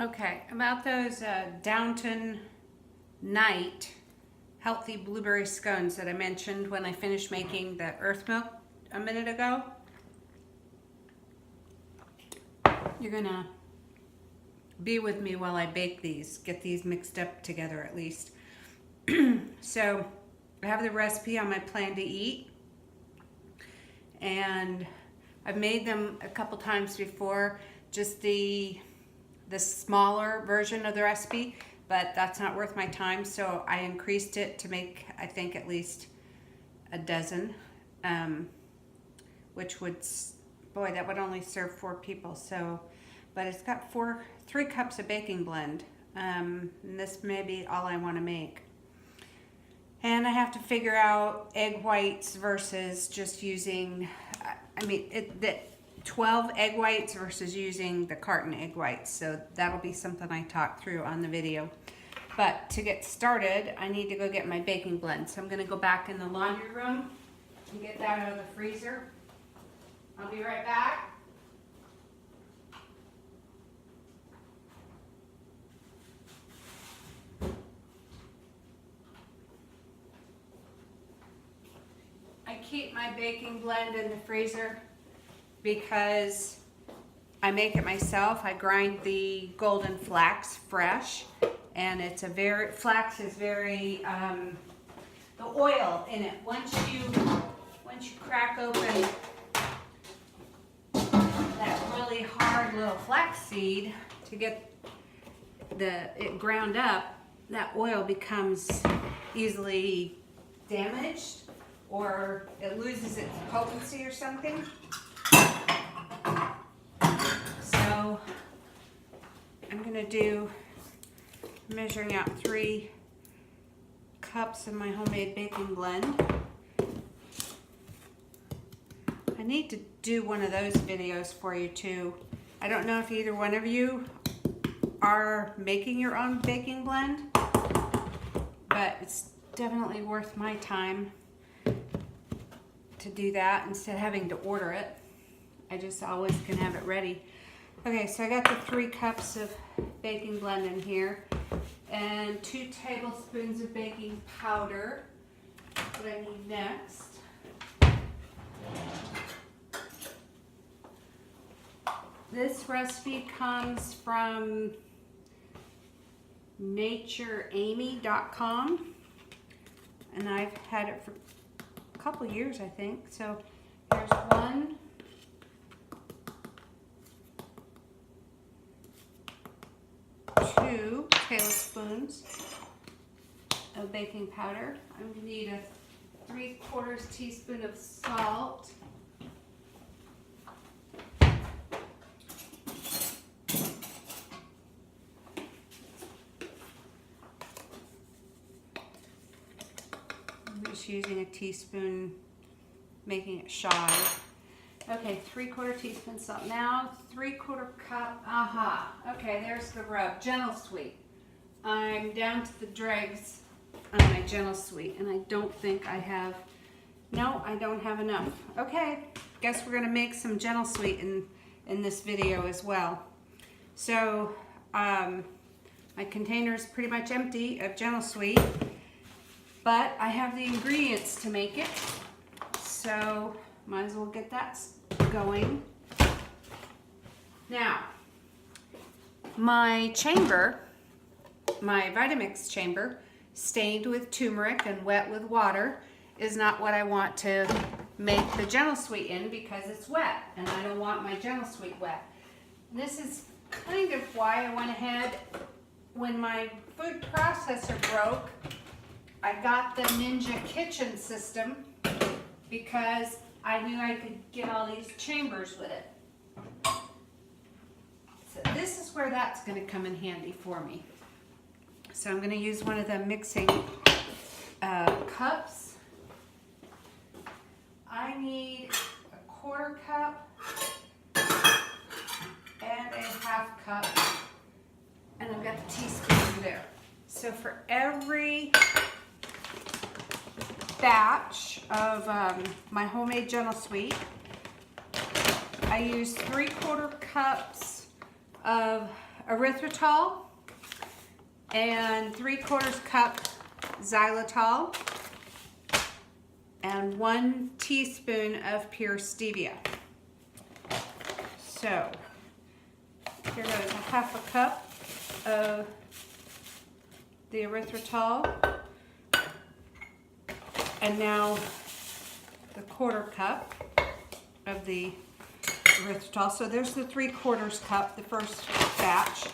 Okay, about those Downton Night healthy blueberry scones that I mentioned when I finished making the earth milk a minute ago. You're gonna be with me while I bake these, get these mixed up together at least. So I have the recipe on my plan to eat, and I've made them a couple times before, just the smaller version of the recipe, but that's not worth my time, so I increased it to make, I think, at least a dozen, which would, boy, that would only serve 4 people. So, but it's got 3 cups of baking blend, and this may be all I want to make. And I have to figure out egg whites versus just using, 12 egg whites versus using the carton egg whites. So that'll be something I talk through on the video. But to get started, I need to go get my baking blend. So I'm gonna go back in the laundry room and get that out of the freezer. I'll be right back. I keep my baking blend in the freezer because I make it myself. I grind the golden flax fresh, and it's flax is very, the oil in it, once you crack open that really hard little flax seed to get it ground up, that oil becomes easily damaged, or it loses its potency or something. So I'm gonna do measuring out 3 cups of my homemade baking blend. I need to do one of those videos for you too. I don't know if either one of you are making your own baking blend, but it's definitely worth my time to do that instead of having to order it. I just always can have it ready. Okay, so I got the 3 cups of baking blend in here and 2 tablespoons of baking powder. What I need next. This recipe comes from natureamy.com, and I've had it for a couple years, I think. So there's 1, 2 tablespoons of baking powder. I'm gonna need a 3/4 teaspoon of salt. I'm just using a teaspoon, making it shy. Okay, 3/4 teaspoon salt. Now 3/4 cup, okay, there's the rub, Gentle Sweet. I'm down to the dregs on my Gentle Sweet, and I don't think I have, no, I don't have enough. Okay, guess we're gonna make some Gentle Sweet in this video as well. So, my container is pretty much empty of Gentle Sweet, but I have the ingredients to make it, so might as well get that going. Now, my chamber, my Vitamix chamber, stained with turmeric and wet with water, is not what I want to make the Gentle Sweet in because it's wet, and I don't want my Gentle Sweet wet. This is kind of why I went ahead, when my food processor broke, I got the Ninja Kitchen system because I knew I could get all these chambers with it. So this is where that's going to come in handy for me. So I'm going to use one of the mixing cups. I need a 1/4 cup and a 1/2 cup, and I've got the teaspoon there. So for every batch of my homemade Gentle Sweet, I use 3/4 cups of erythritol and 3/4 cup xylitol and 1 teaspoon of pure stevia. So here goes a 1/2 cup of the erythritol, and now the 1/4 cup of the erythritol. So there's the 3/4 cup, the first batch.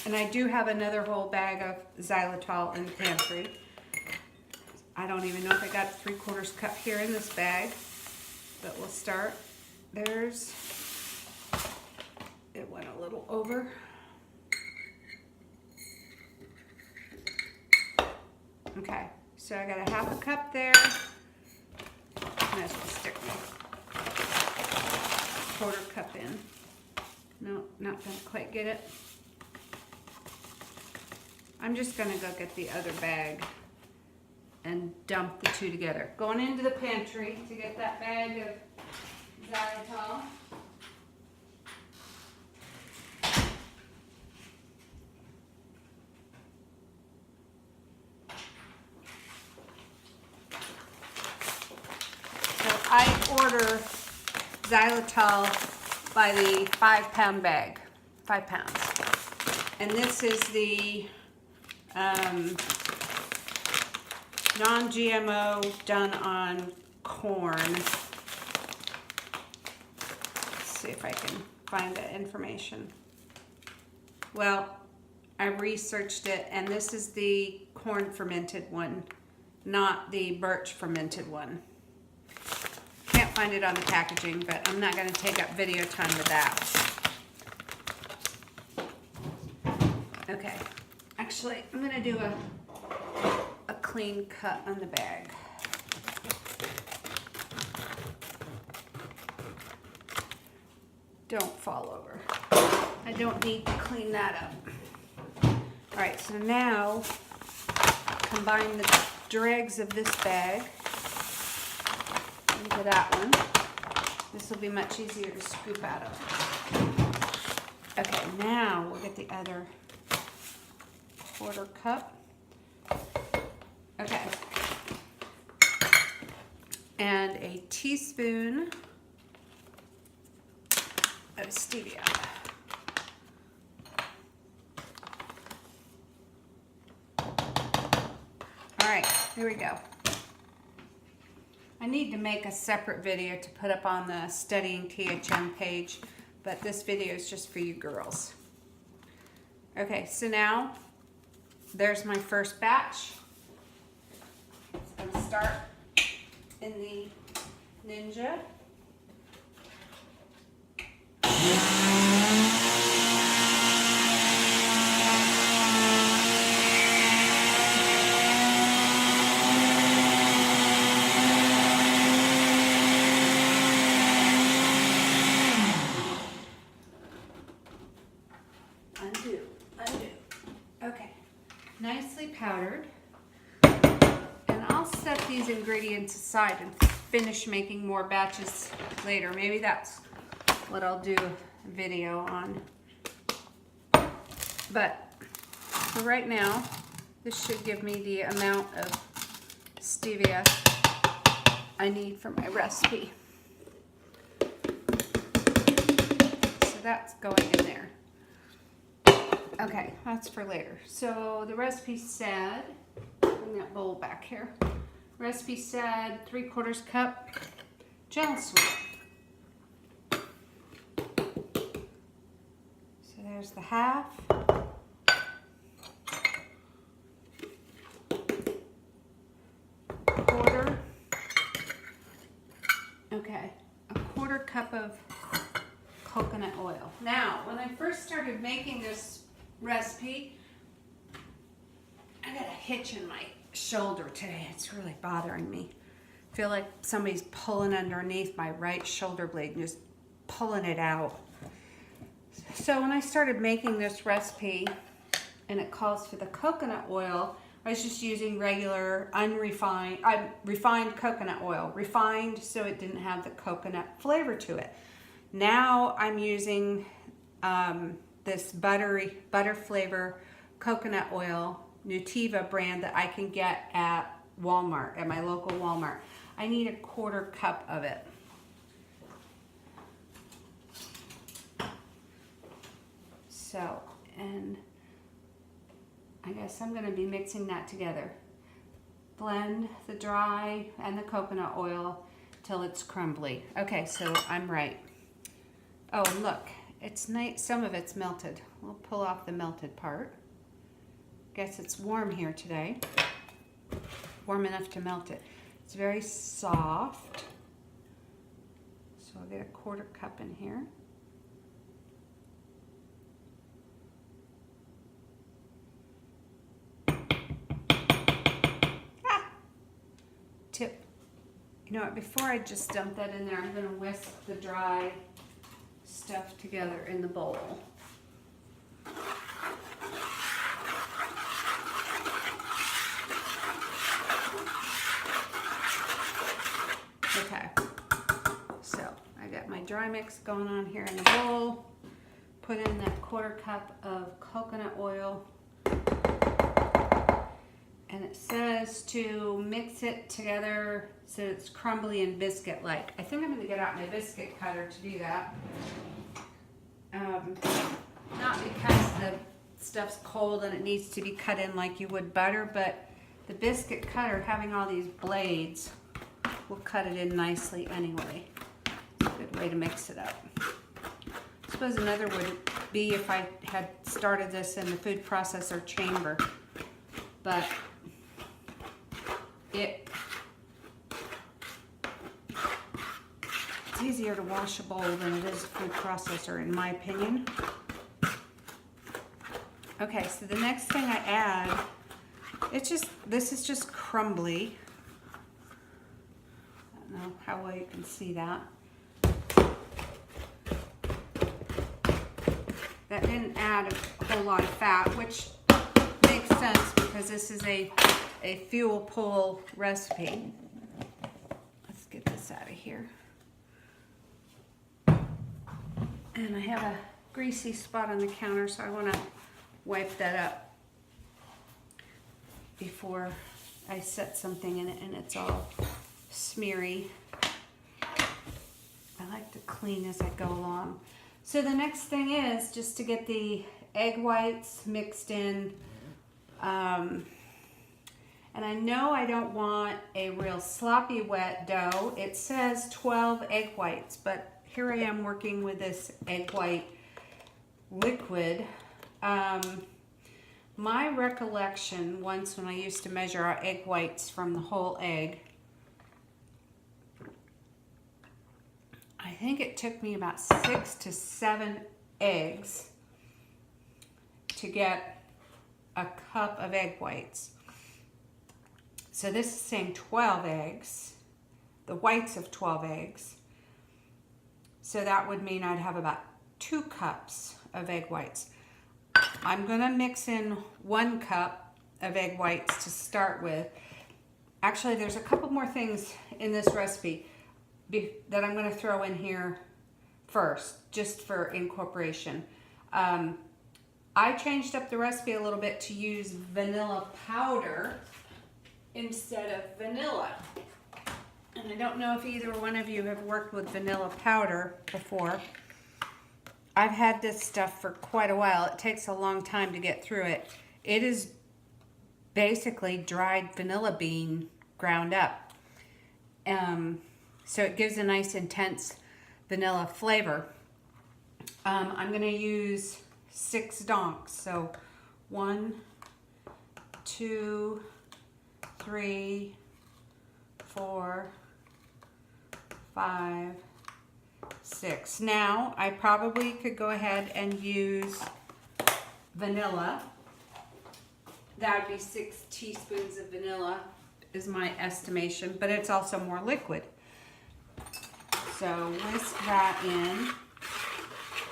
And I do have another whole bag of xylitol in the pantry. I don't even know if I got 3/4 cup here in this bag, but we'll start. There's, it went a little over. Okay, so I got a 1/2 cup there. Might as well stick my 1/4 cup in. No, not gonna quite get it. I'm just gonna go get the other bag and dump the two together. Going into the pantry to get that bag of xylitol. So I order xylitol by the 5-pound bag, 5 pounds. And this is the non-GMO done on corn. Let's see if I can find that information. Well, I researched it, and this is the corn fermented one, not the birch fermented one. Can't find it on the packaging, but I'm not going to take up video time with that. Okay, actually, I'm going to do a clean cut on the bag. Don't fall over. I don't need to clean that up. All right, so now combine the dregs of this bag into that one. This will be much easier to scoop out of. Okay, now we'll get the other 1/4 cup. Okay. And a teaspoon of stevia. All right, here we go. I need to make a separate video to put up on the Studying THM page, but this video is just for you girls. Okay, so now there's my first batch. I'm going to start in the Ninja. Undo. Okay, nicely powdered. I'll set these ingredients aside and finish making more batches later. Maybe that's what I'll do a video on. But for right now, this should give me the amount of stevia I need for my recipe. So that's going in there. Okay, that's for later. So the recipe said, bring that bowl back here. Recipe said 3/4 cup gel sweet. So there's the 1/2. Quarter. Okay, a 1/4 cup of coconut oil. Now, when I first started making this recipe, I got a hitch in my shoulder today. It's really bothering me. I feel like somebody's pulling underneath my right shoulder blade and just pulling it out. So when I started making this recipe and it calls for the coconut oil, I was just using regular refined coconut oil. Refined so it didn't have the coconut flavor to it. Now I'm using this butter flavor coconut oil, Nutiva brand that I can get at Walmart, at my local Walmart. I need a 1/4 cup of it. So, and I guess I'm going to be mixing that together. Blend the dry and the coconut oil till it's crumbly. Okay, so I'm right. Oh, and look, it's nice. Some of it's melted. We'll pull off the melted part. Guess it's warm here today. Warm enough to melt it. It's very soft. So I'll get a 1/4 cup in here. Tip. You know what, before I just dump that in there, I'm going to whisk the dry stuff together in the bowl. Okay, so I got my dry mix going on here in the bowl. Put in that 1/4 cup of coconut oil. And it says to mix it together so it's crumbly and biscuit-like. I think I'm going to get out my biscuit cutter to do that. Not because the stuff's cold and it needs to be cut in like you would butter, but the biscuit cutter, having all these blades, will cut it in nicely anyway. It's a good way to mix it up. I suppose another would be if I had started this in the food processor chamber, but it's easier to wash a bowl than it is a food processor, in my opinion. Okay, so the next thing I add, this is just crumbly. I don't know how well you can see that. That didn't add a whole lot of fat, which makes sense because this is a fuel pull recipe. Let's get this out of here. And I have a greasy spot on the counter, so I want to wipe that up before I set something in it and it's all smeary. I like to clean as I go along. So the next thing is just to get the egg whites mixed in. And I know I don't want a real sloppy wet dough. It says 12 egg whites, but here I am working with this egg white liquid. My recollection, once when I used to measure our egg whites from the whole egg, I think it took me about 6 to 7 eggs to get a cup of egg whites. So this is saying 12 eggs, the whites of 12 eggs. So that would mean I'd have about 2 cups of egg whites. I'm gonna mix in 1 cup of egg whites to start with. Actually, there's a couple more things in this recipe that I'm gonna throw in here first, just for incorporation. I changed up the recipe a little bit to use vanilla powder instead of vanilla. And I don't know if either one of you have worked with vanilla powder before. I've had this stuff for quite a while. It takes a long time to get through it. It is basically dried vanilla bean ground up. So it gives a nice intense vanilla flavor. I'm gonna use 6 donks. So 1, 2, 3, 4, 5, 6. Now, I probably could go ahead and use vanilla. That would be 6 teaspoons of vanilla is my estimation, but it's also more liquid. So whisk that in.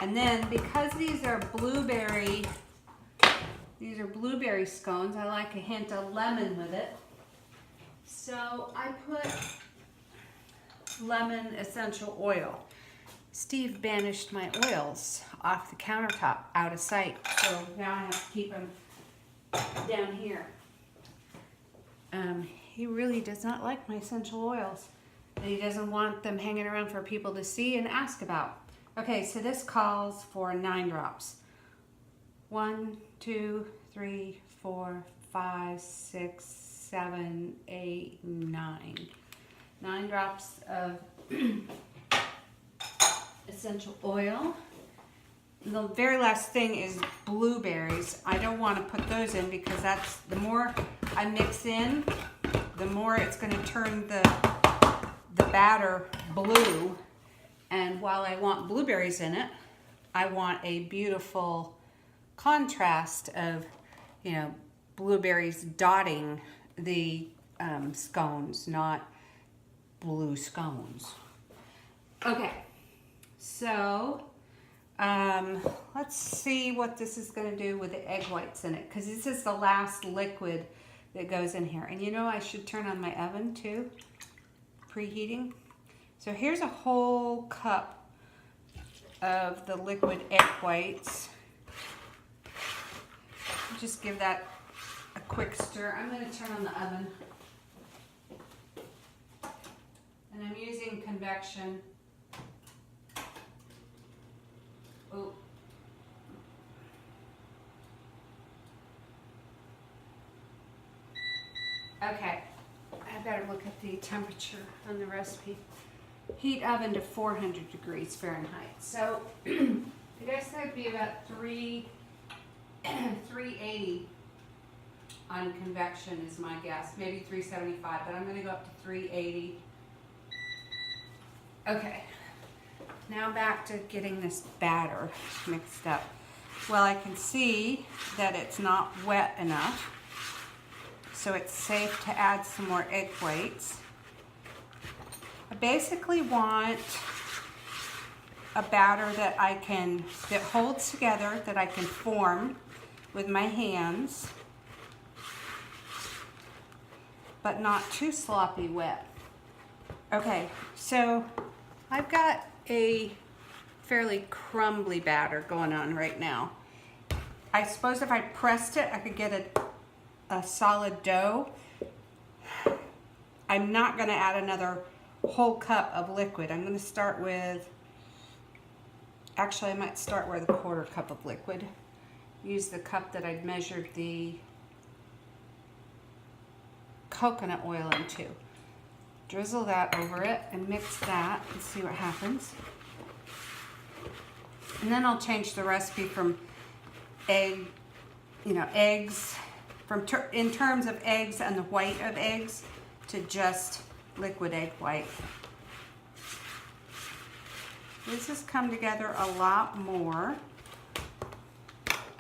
And then because these are blueberry scones, I like a hint of lemon with it. So I put lemon essential oil. Steve banished my oils off the countertop, out of sight. So now I have to keep them down here. He really does not like my essential oils. And he doesn't want them hanging around for people to see and ask about. Okay, so this calls for 9 drops. 1, 2, 3, 4, 5, 6, 7, 8, 9. 9 drops of essential oil. The very last thing is blueberries. I don't want to put those in because that's, the more I mix in, the more it's going to turn the batter blue. And while I want blueberries in it, I want a beautiful contrast of, you know, blueberries dotting the scones, not blue scones. Okay, so let's see what this is going to do with the egg whites in it, because this is the last liquid that goes in here. And you know, I should turn on my oven too, preheating. So here's a whole cup of the liquid egg whites. Just give that a quick stir. I'm going to turn on the oven. And I'm using convection. Oh. Okay, I better look at the temperature on the recipe. Heat oven to 400 degrees Fahrenheit. So I guess that'd be about 380 on convection is my guess. Maybe 375, but I'm going to go up to 380. Okay, now back to getting this batter mixed up. Well, I can see that it's not wet enough, so it's safe to add some more egg whites. I basically want a batter that that holds together, that I can form with my hands, but not too sloppy wet. Okay, so I've got a fairly crumbly batter going on right now. I suppose if I pressed it, I could get a solid dough. I'm not going to add another whole cup of liquid. I'm going to start with, actually I might start with a 1/4 cup of liquid. Use the cup that I'd measured the coconut oil into. Drizzle that over it and mix that and see what happens. And then I'll change the recipe from eggs, in terms of eggs and the white of eggs, to just liquid egg white. This has come together a lot more.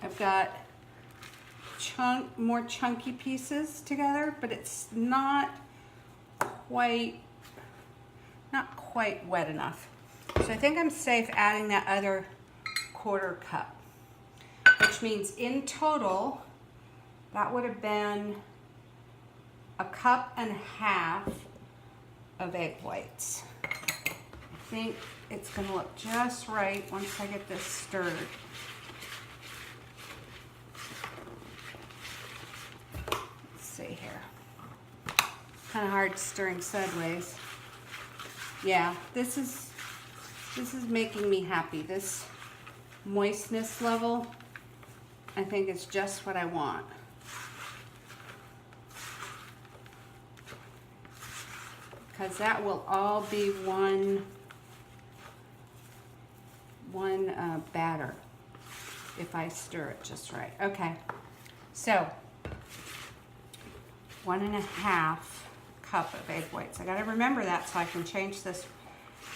I've got more chunky pieces together, but it's not quite wet enough. So I think I'm safe adding that other 1/4 cup, which means in total that would have been 1.5 cups of egg whites. I think it's going to look just right once I get this stirred. Let's see here. Kind of hard stirring sideways. Yeah, this is making me happy. This moistness level, I think, is just what I want. Because that will all be one batter if I stir it just right. Okay, so 1.5 cup of egg whites. I got to remember that so I can change this,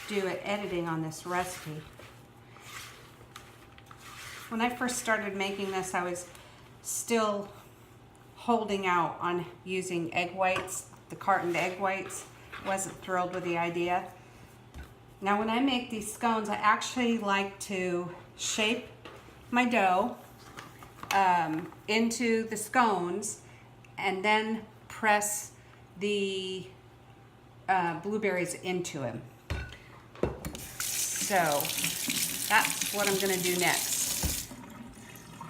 do it editing on this recipe. When I first started making this, I was still holding out on using egg whites, the cartoned egg whites. Wasn't thrilled with the idea. Now when I make these scones, I actually like to shape my dough into the scones and then press the blueberries into them. So that's what I'm gonna do next.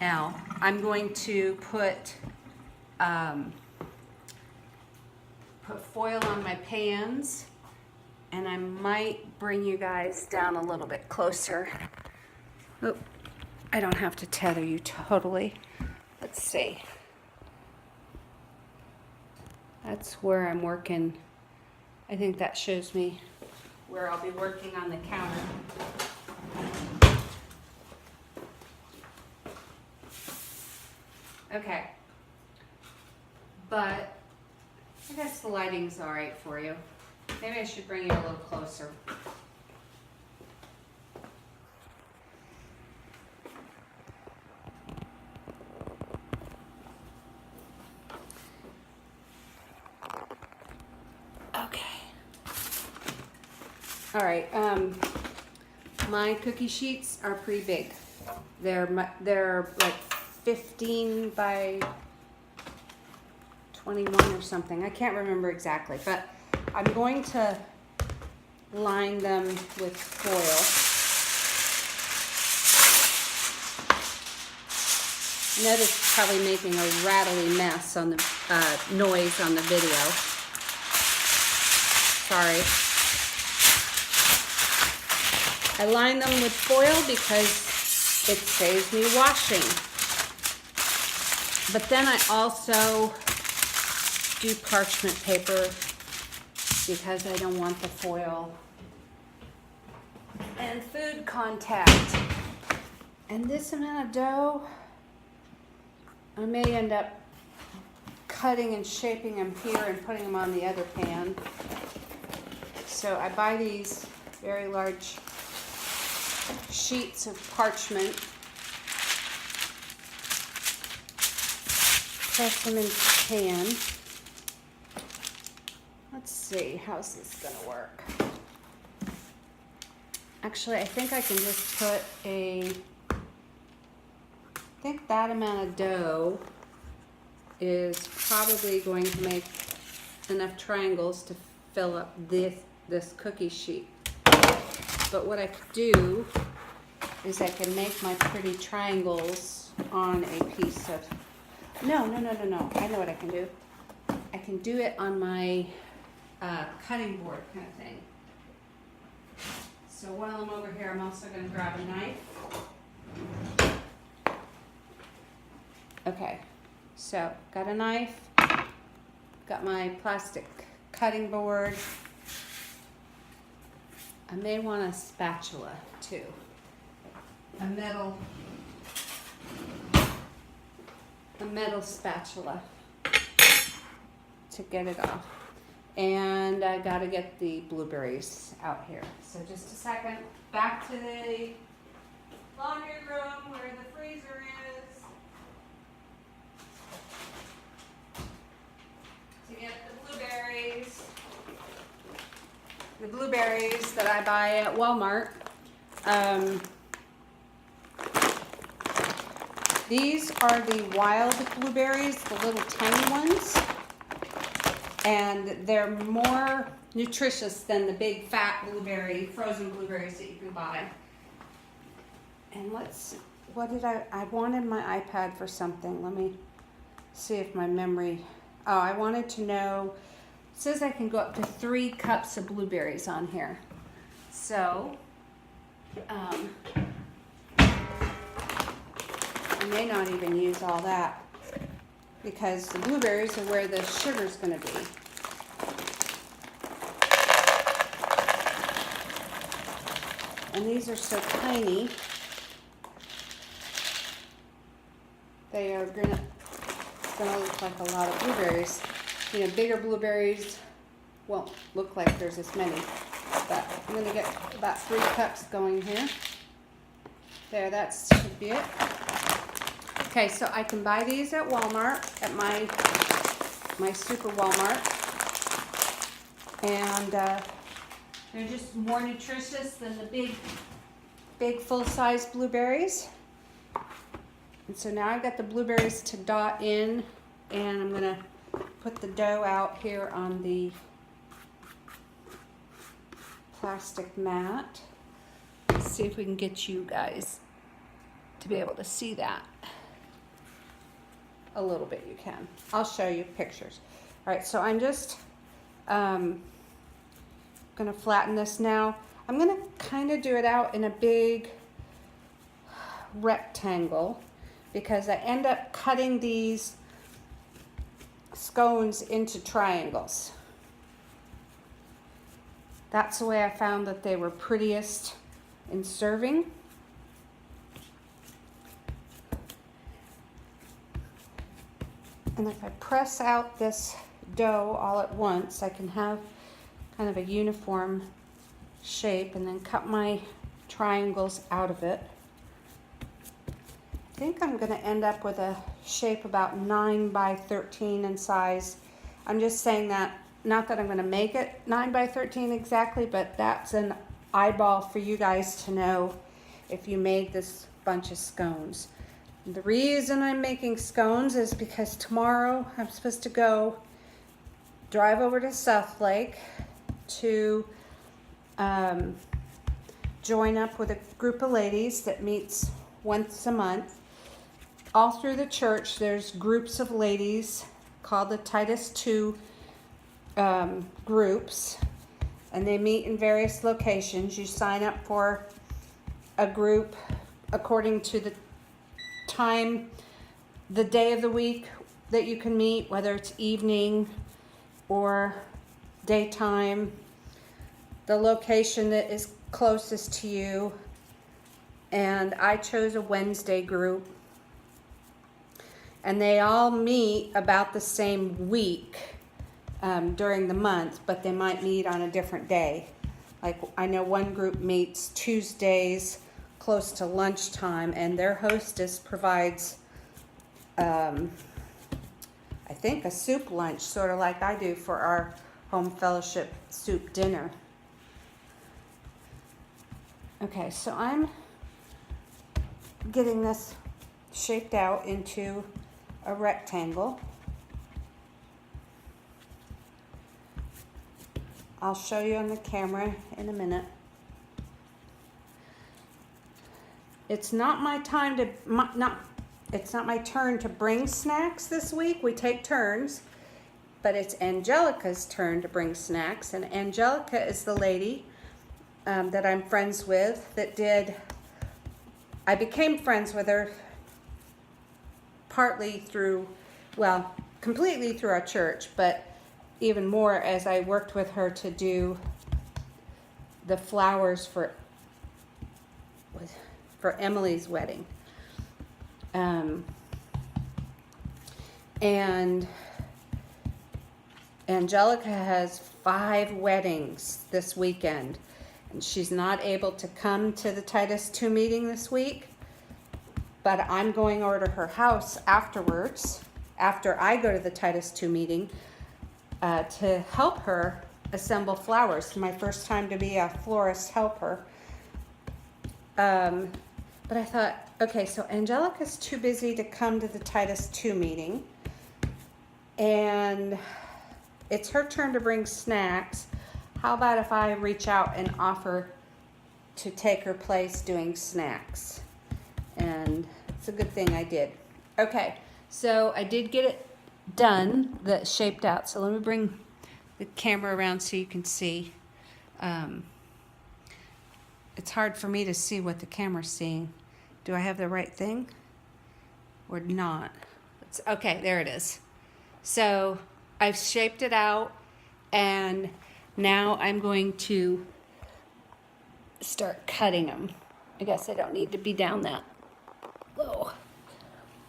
Now, I'm going to put foil on my pans, and I might bring you guys down a little bit closer. Oh, I don't have to tether you totally. Let's see. That's where I'm working. I think that shows me where I'll be working on the counter. Okay. But I guess the lighting's all right for you. Maybe I should bring you a little closer. Okay. All right. My cookie sheets are pretty big. They're like 15 by 21 or something. I can't remember exactly, but I'm going to line them with foil. Notice probably making a rattly mess on the noise on the video. Sorry. I line them with foil because it saves me washing. But then I also do parchment paper because I don't want the foil and food contact. And this amount of dough, I may end up cutting and shaping them here and putting them on the other pan. So I buy these very large sheets of parchment, press them into the pan. Let's see, how's this gonna work? Actually, I think I can just put I think that amount of dough is probably going to make enough triangles to fill up this cookie sheet. But what I could do is I can make my pretty triangles on a piece of, no. I know what I can do. I can do it on my cutting board kind of thing. So while I'm over here, I'm also going to grab a knife. Okay, so got a knife, got my plastic cutting board. I may want a spatula too, a metal spatula to get it off. And I gotta get the blueberries out here. So just a second, back to the laundry room where the freezer is to get the blueberries. The blueberries that I buy at Walmart. These are the wild blueberries, the little tiny ones. And they're more nutritious than the big fat frozen blueberries that you can buy. And I wanted my iPad for something. Let me see if my memory, I wanted to know, it says I can go up to 3 cups of blueberries on here. So, I may not even use all that because the blueberries are where the sugar's going to be. And these are so tiny, they are gonna look like a lot of blueberries. You know, bigger blueberries won't look like there's this many. But I'm gonna get about 3 cups going here. There, that should be it. Okay, so I can buy these at Walmart, at my super Walmart. And they're just more nutritious than the big full-size blueberries. And so now I've got the blueberries to dot in, and I'm gonna put the dough out here on the plastic mat. see if we can get you guys to be able to see that. A little bit you can. I'll show you pictures. All right, so I'm just gonna flatten this now. I'm gonna kind of do it out in a big rectangle because I end up cutting these scones into triangles. That's the way I found that they were prettiest in serving. And if I press out this dough all at once, I can have kind of a uniform shape and then cut my triangles out of it. I think I'm going to end up with a shape about 9 by 13 in size. I'm just saying that, not that I'm going to make it 9 by 13 exactly, but that's an eyeball for you guys to know if you made this bunch of scones. The reason I'm making scones is because tomorrow I'm supposed to drive over to South Lake to join up with a group of ladies that meets once a month. All through the church, there's groups of ladies called the Titus II groups, and they meet in various locations. You sign up for a group according to the time, the day of the week that you can meet, whether it's evening or daytime, the location that is closest to you. And I chose a Wednesday group, and they all meet about the same week during the month, but they might meet on a different day. Like I know one group meets Tuesdays close to lunchtime, and their hostess provides I think a soup lunch, sort of like I do for our home fellowship soup dinner. Okay, so I'm getting this shaped out into a rectangle. I'll show you on the camera in a minute. It's not my time to, it's not my turn to bring snacks this week. We take turns, but it's Angelica's turn to bring snacks. And Angelica is the lady that I'm friends with I became friends with her partly through, well, completely through our church, but even more as I worked with her to do the flowers for Emily's wedding. And Angelica has 5 weddings this weekend, and she's not able to come to the Titus II meeting this week, but I'm going over to her house afterwards, after I go to the Titus II meeting, to help her assemble flowers. It's my first time to be a florist helper. But I thought, okay, so Angelica's too busy to come to the Titus II meeting, and it's her turn to bring snacks. How about if I reach out and offer to take her place doing snacks? And it's a good thing I did. Okay, so I did get it done, that shaped out. So let me bring the camera around so you can see. It's hard for me to see what the camera's seeing. Do I have the right thing or not? Okay, there it is. So I've shaped it out, and now I'm going to start cutting them. I guess I don't need to be down that low.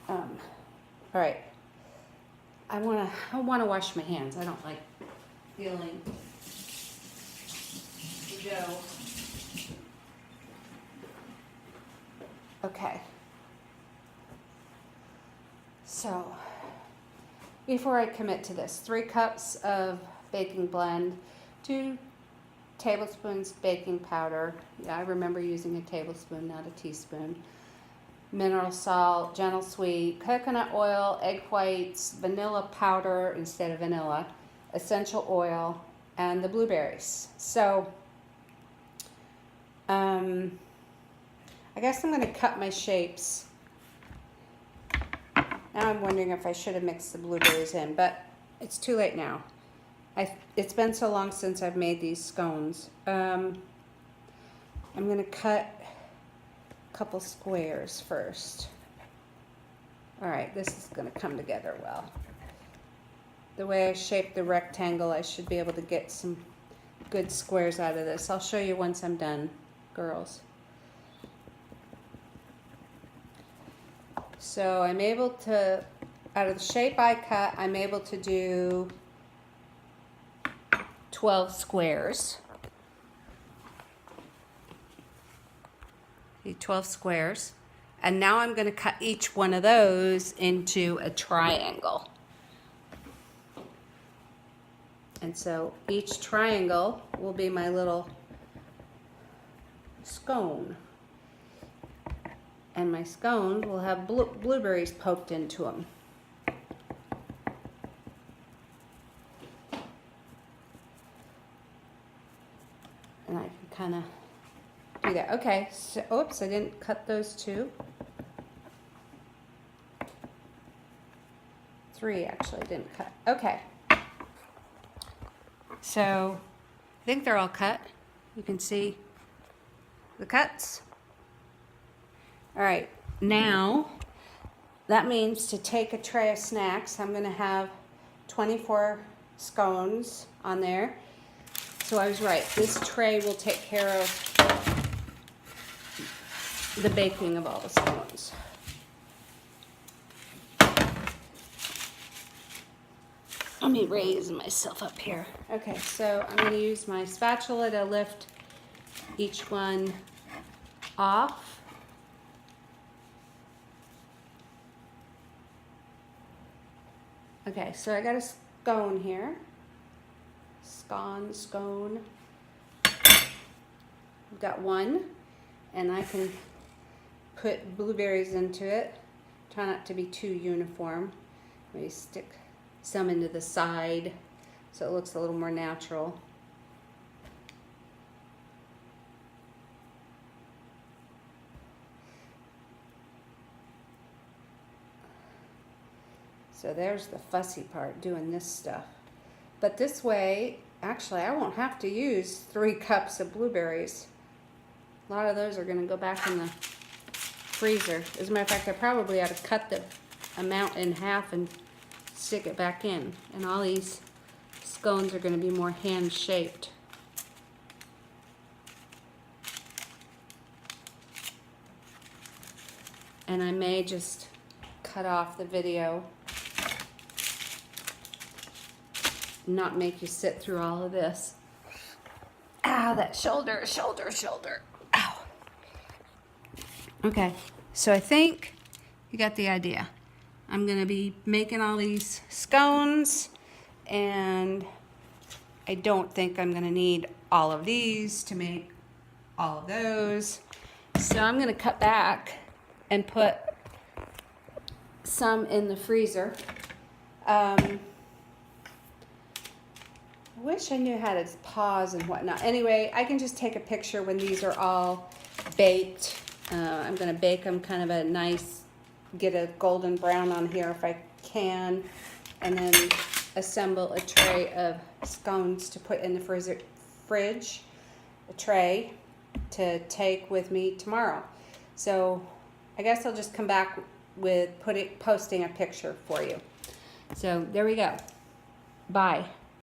All right. I want to wash my hands. I don't like feeling the dough. Okay. So, before I commit to this, 3 cups of baking blend, 2 tablespoons baking powder. Yeah, I remember using a tablespoon, not a teaspoon. Mineral salt, gentle sweet, coconut oil, egg whites, vanilla powder instead of vanilla, essential oil, and the blueberries. So, I guess I'm going to cut my shapes. Now I'm wondering if I should have mixed the blueberries in, but it's too late now. It's been so long since I've made these scones. I'm going to cut a couple squares first. All right, this is going to come together well. The way I shaped the rectangle, I should be able to get some good squares out of this. I'll show you once I'm done, girls. So I'm able to, out of the shape I cut, I'm able to do 12 squares. 12 squares. And now I'm going to cut each one of those into a triangle. And so each triangle will be my little scone. And my scones will have blueberries poked into them. And I can kind of do that. Okay, so, oops, I didn't cut those two. 3 actually didn't cut. Okay. So I think they're all cut. You can see the cuts. All right, now that means to take a tray of snacks, I'm going to have 24 scones on there. So I was right. This tray will take care of the baking of all the scones. Let me raise myself up here. Okay, so I'm going to use my spatula to lift each one off. Okay, so I got a scone here. Scone. I've got one, and I can put blueberries into it. Try not to be too uniform. Maybe stick some into the side so it looks a little more natural. So there's the fussy part, doing this stuff. But this way, actually, I won't have to use 3 cups of blueberries. A lot of those are going to go back in the freezer. As a matter of fact, I probably ought to cut the amount in half and stick it back in. And all these scones are going to be more hand-shaped. And I may just cut off the video, not make you sit through all of this. Ow, that shoulder. Ow. Okay, so I think you got the idea. I'm going to be making all these scones, and I don't think I'm going to need all of these to make all of those. So I'm going to cut back and put some in the freezer. I wish I knew how to pause and whatnot. Anyway, I can just take a picture when these are all baked. I'm going to bake them kind of a nice, get a golden brown on here if I can, and then assemble a tray of scones to put in the fridge, a tray to take with me tomorrow. So I guess I'll just come back with posting a picture for you. So there we go. Bye.